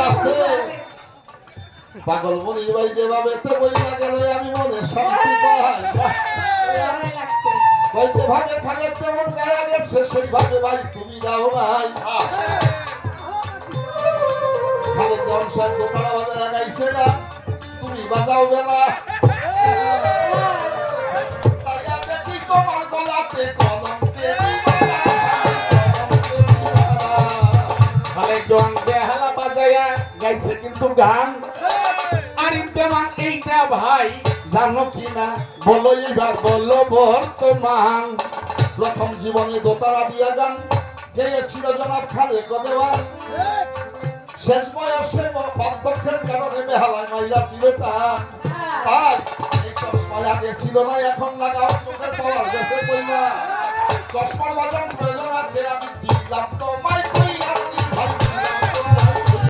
আস্তে আস্তে পাগল মনির ভাই যেভাবে তো বই না গেল আমি মনে শান্তি পাই বলছে ভাগে ভাগে তেমন গায়া গেছে সেইভাবে ভাই তুমি যাও ভাই খালি জনসার দোকানা বাজার লাগাইছে না তুমি বাজাও বেলা দেখি তোমার গলাতে কলম খালেকজন বেহালা বাজায়া গাইছে কিন্তু গান আর তেমন এইটা ভাই জানো কি না বলো এবার বলো বর্তমান প্রথম জীবনে দোতারা দিয়া গান গেয়েছিল জনাব খালেক দেওয়ান শেষ বয়সে বার্ধক্যের কারণে বেহালায় মাইরা ছিল তাই এইসব মায়াকে ছিল না এখন লাগাও চোখের পাওয়ার গেছে কইবা চশমার বাজার প্রয়োজন আছে আমি দিলাম তো